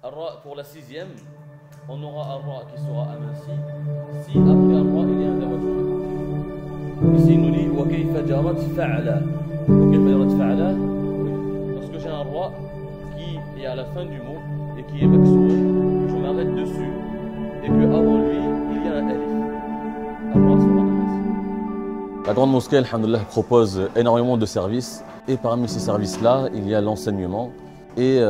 Ar-Ra, pour la sixième, on aura Ar-Ra qui sera aminci si après Ar-Ra il y a un dawatul. Ici il nous dit wa kayfa jarat fa'ala. Wa kayfa jarat fa'ala. Lorsque j'ai un Ra qui est à la fin du mot et qui est maksour, que je m'arrête dessus et que avant lui il y a un alif. Ar-Ra sera aminci. La grande mosquée, alhamdoulilah, propose énormément de services et parmi ces services-là, il y a l'enseignement. Et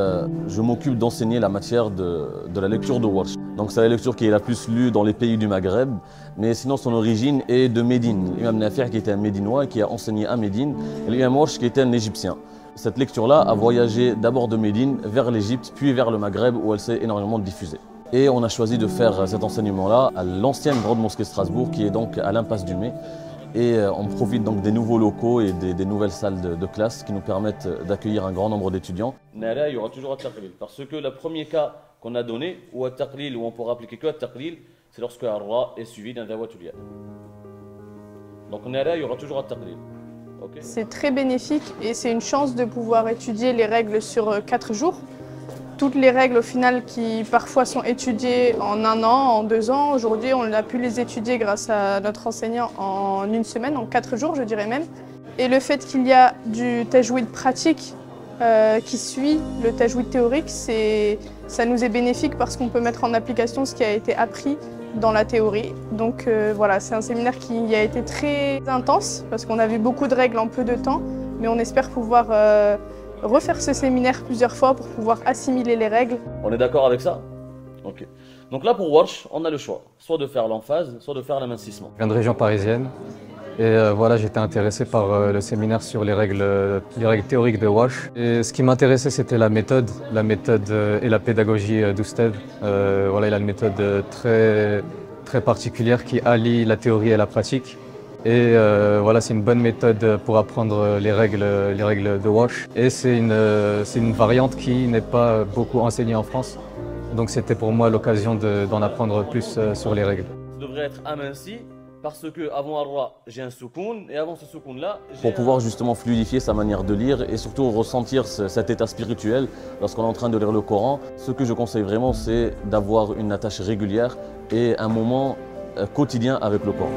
je m'occupe d'enseigner la matière de la lecture de Warsh. Donc c'est la lecture qui est la plus lue dans les pays du Maghreb, mais sinon son origine est de Médine. L'imam Nafi' qui était un Médinois et qui a enseigné à Médine, et l'imam Warsh qui était un Égyptien. Cette lecture-là a voyagé d'abord de Médine vers l'Égypte, puis vers le Maghreb où elle s'est énormément diffusée. Et on a choisi de faire cet enseignement-là à l'ancienne grande mosquée de Strasbourg, qui est donc à l'impasse du Mai. Et on profite donc des nouveaux locaux et des nouvelles salles de classe qui nous permettent d'accueillir un grand nombre d'étudiants. Nara, il y aura toujours un taqlil, parce que le premier cas qu'on a donné, ou un taqlil, où on pourra appliquer que un taqlil, c'est lorsque Ar-Ra est suivi d'un dawatul ya. Donc Nara, il y aura toujours un taqlil. Okay. C'est très bénéfique et c'est une chance de pouvoir étudier les règles sur 4 jours. Toutes les règles au final qui parfois sont étudiées en 1 an, en 2 ans, aujourd'hui on a pu les étudier grâce à notre enseignant en 1 semaine, en 4 jours je dirais même. Et le fait qu'il y a du tajwid pratique qui suit le tajwid théorique, ça nous est bénéfique parce qu'on peut mettre en application ce qui a été appris dans la théorie. Donc voilà, c'est un séminaire qui a été très intense parce qu'on a vu beaucoup de règles en peu de temps, mais on espère pouvoir refaire ce séminaire plusieurs fois pour pouvoir assimiler les règles. On est d'accord avec ça? Ok. Donc là pour Warsh, on a le choix, soit de faire l'emphase, soit de faire l'amincissement. Je viens de région parisienne et voilà, j'étais intéressé par le séminaire sur les règles théoriques de Warsh. Et ce qui m'intéressait, c'était la méthode et la pédagogie d'Oustad. Voilà, il a une méthode très particulière qui allie la théorie et la pratique. Et voilà, c'est une bonne méthode pour apprendre les règles de Warsh. Et c'est une variante qui n'est pas beaucoup enseignée en France. Donc c'était pour moi l'occasion d'en apprendre plus sur les règles. Ça devrait être aminci parce que avant Ar-Ra, j'ai un soukoun et avant ce soukoun-là, pour pouvoir justement fluidifier sa manière de lire et surtout ressentir cet état spirituel lorsqu'on est en train de lire le Coran, ce que je conseille vraiment, c'est d'avoir une attache régulière et un moment quotidien avec le Coran.